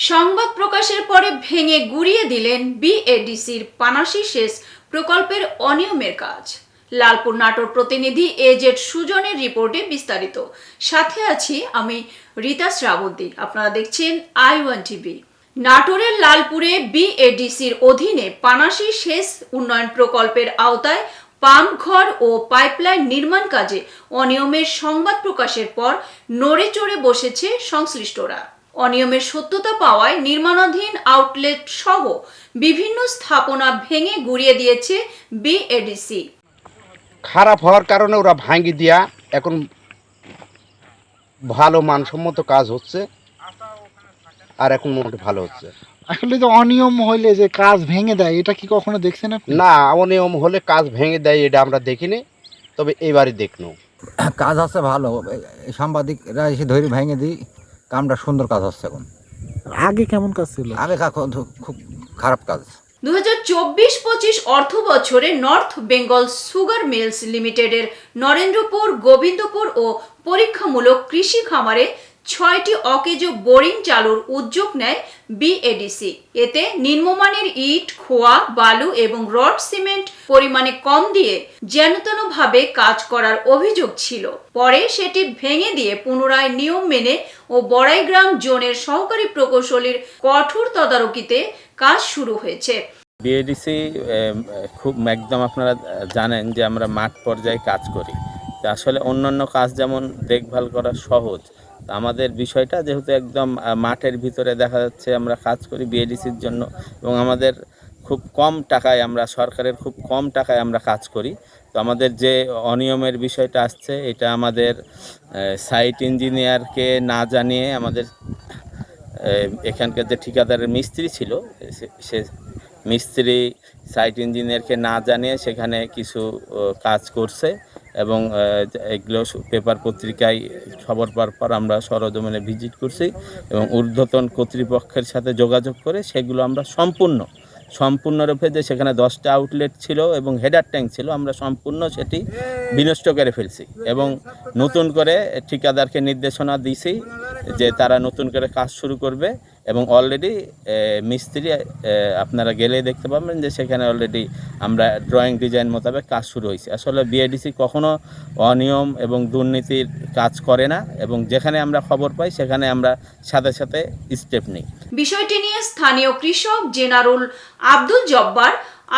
সংবাদ প্রকাশের পরে ভেঙে গুড়িয়ে দিলেন বিএডিসির পানাশী সেচ প্রকল্পের অনিয়মের কাজ। লালপুর নাটোর প্রতিনিধি এজেড সুজনের রিপোর্টে বিস্তারিত। সাথে আছি আমি রীতা শ্রাবন্তী। আপনারা দেখছেন i1 টিভি। নাটোরের লালপুরে বিএডিসির অধীনে পানাশী সেচ উন্নয়ন প্রকল্পের আওতায় পাম্প ঘর ও পাইপলাইন নির্মাণ কাজে অনিয়মের সংবাদ প্রকাশের পর নড়ে চড়ে বসেছে সংশ্লিষ্টরা। অনিয়মের সত্যতা পাওয়ায় নির্মাণাধীন আউটলেট সহ বিভিন্ন স্থাপনা ভেঙে গুড়িয়ে দিয়েছে বিএডিসি। খারাপ হওয়ার কারণে ওরা ভাঙি দিয়া এখন ভালো মানসম্মত কাজ হচ্ছে, আর এখন মোটামুটি ভালো হচ্ছে। আসলে তো অনিয়ম হইলে যে কাজ ভেঙে দেয়, এটা কি কখনো দেখছেন আপনি? না, অনিয়ম হলে কাজ ভেঙে দেয় এটা আমরা দেখিনি, তবে এবারই দেখনো। কাজ হচ্ছে ভালো, সাংবাদিকরা এসে ধরে ভেঙে দিই, কামটা সুন্দর কাজ হচ্ছে। এখন আগে কেমন কাজ ছিল? আগে খুব খারাপ কাজ। 2024-25 অর্থ বছরে নর্থ বেঙ্গল সুগার মিলস লিমিটেডের নরেন্দ্রপুর, গোবিন্দপুর ও পরীক্ষামূলক কৃষি খামারে 6টি অকেজ বোরিং চালুর উদ্যোগ নেয় বিএডিসি। এতে নিম্নমানের ইট, খোয়া, বালু এবং রড সিমেন্ট পরিমাণে কম দিয়ে যেনতেনভাবে কাজ করার অভিযোগ ছিল। পরে সেটি ভেঙে দিয়ে পুনরায় নিয়ম মেনে ও বড়াইগ্রাম জোনের সহকারী প্রকৌশলীর কঠোর তদারকিতে কাজ শুরু হয়েছে। বিএডিসি খুব একদম আপনারা জানেন যে আমরা মাঠ পর্যায়ে কাজ করি। আসলে অন্যান্য কাজ যেমন দেখভাল করা সহজ, আমাদের বিষয়টা যেহেতু একদম মাঠের ভিতরে দেখা যাচ্ছে আমরা কাজ করি বিএডিসির জন্য, এবং আমাদের খুব কম টাকায়, আমরা সরকারের খুব কম টাকায় আমরা কাজ করি। তো আমাদের যে অনিয়মের বিষয়টা আসছে, এটা আমাদের সাইট ইঞ্জিনিয়ারকে না জানিয়ে আমাদের এখানকার যে ঠিকাদারের মিস্ত্রি ছিল, সে মিস্ত্রি সাইট ইঞ্জিনিয়ারকে না জানিয়ে সেখানে কিছু কাজ করছে, এবং এগুলো পেপার পত্রিকায় খবর পাওয়ার পর আমরা সরজমিনে ভিজিট করছি এবং ঊর্ধ্বতন কর্তৃপক্ষের সাথে যোগাযোগ করে সেগুলো আমরা সম্পূর্ণরূপে যে সেখানে 10টা আউটলেট ছিল এবং হেডার ট্যাঙ্ক ছিল, আমরা সম্পূর্ণ সেটি বিনষ্ট করে ফেলছি এবং নতুন করে ঠিকাদারকে নির্দেশনা দিয়েছি যে তারা নতুন করে কাজ শুরু করবে। এবং অলরেডি মিস্ত্রি আপনারা গেলেই দেখতে পাবেন যে সেখানে অলরেডি আমরা ড্রয়িং ডিজাইন মোতাবেক কাজ শুরু হয়েছে। আসলে বিএডিসি কখনো অনিয়ম এবং দুর্নীতির কাজ করে না, এবং যেখানে আমরা খবর পাই সেখানে আমরা সাথে সাথে স্টেপ নিই। বিষয়টি নিয়ে স্থানীয় কৃষক জেনারুল আব্দুল জব্বার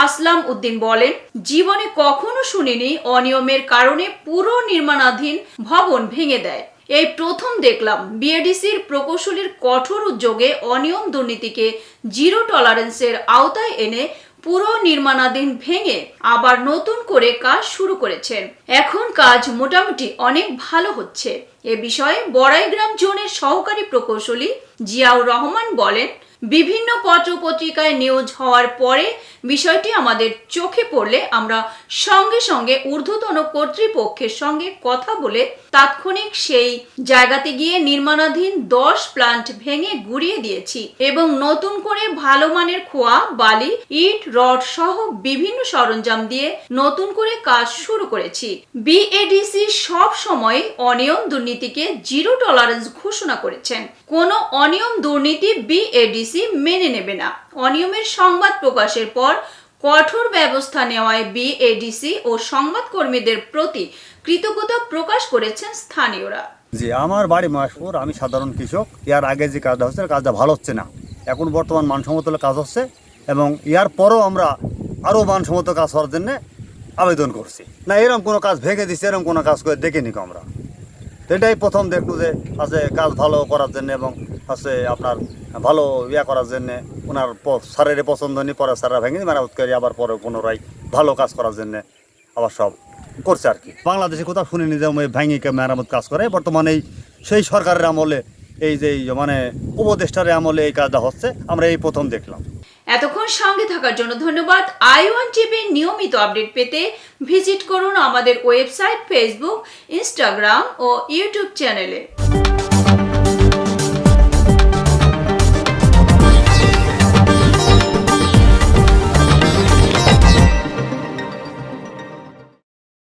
আসলাম উদ্দিন বলেন, জীবনে কখনো শুনিনি অনিয়মের কারণে পুরো নির্মাণাধীন ভবন ভেঙে দেয়। এই প্রথম দেখলাম বিএডিসির প্রকৌশলীর কঠোর উদ্যোগে অনিয়ম দুর্নীতিকে জিরো টলারেন্সের আওতায় এনে পুরো নির্মাণাধীন ভেঙে আবার নতুন করে কাজ শুরু করেছেন। এখন কাজ মোটামুটি অনেক ভালো হচ্ছে। এ বিষয়ে বড়াইগ্রাম জোনের সহকারী প্রকৌশলী জিয়াউর রহমান বলেন, বিভিন্ন পত্র পত্রিকায় নিউজ হওয়ার পরে বিষয়টি আমাদের চোখে পড়লে আমরা সঙ্গে সঙ্গে ঊর্ধ্বতন কর্তৃপক্ষের সঙ্গে কথা বলে তাৎক্ষণিক সেই জায়গাতে গিয়ে নির্মাণাধীন 10 প্লান্ট ভেঙে গুড়িয়ে দিয়েছি এবং নতুন করে ভালো মানের খোয়া, বালি, ইট, রড সহ বিভিন্ন সরঞ্জাম দিয়ে নতুন করে কাজ শুরু করেছি। বিএডিসি সব সময় অনিয়ম দুর্নীতিকে জিরো টলারেন্স ঘোষণা করেছেন। কোনো অনিয়ম দুর্নীতি বিএডিসি মেনে নেবে না। অনিয়মের সংবাদ প্রকাশের পর কঠোর ব্যবস্থা নেওয়ায় বিএডিসি ও সংবাদকর্মীদের প্রতি কৃতজ্ঞতা প্রকাশ করেছেন স্থানীয়রা। জি, আমার বাড়ি মহেশপুর, আমি সাধারণ কৃষক। এর আগে যে কাজটা হচ্ছে কাজটা ভালো হচ্ছে না, এখন বর্তমান মানসম্মত কাজ হচ্ছে, এবং এর পরও আমরা আরও মানসম্মত কাজ হওয়ার জন্য আবেদন করছি। না এরকম কোনো কাজ ভেঙে দিচ্ছে, এরকম কোনো কাজ করে দেখিনি আমরা। এটাই প্রথম দেখলো যে আছে কাজ ভালো করার জন্য, এবং আছে আপনার ভালো করার জন্যে ওনার স্যারের পছন্দ নেই, পরে স্যাররা ভেঙে মেরামত করে আবার পরে পুনরায় ভালো কাজ করার জন্যে আবার সব করছে আর কি। বাংলাদেশে কোথাও শুনিনি যে ভেঙে মেরামত কাজ করে। বর্তমানে সেই সরকারের আমলে, এই যে মানে উপদেষ্টার আমলে এই কাজটা হচ্ছে, আমরা এই প্রথম দেখলাম। এতক্ষণ সঙ্গে থাকার জন্য ধন্যবাদ। i1 টিভি নিয়মিত আপডেট পেতে ভিজিট করুন আমাদের ওয়েবসাইট, ফেসবুক, ইনস্টাগ্রাম ও ইউটিউব চ্যানেলে।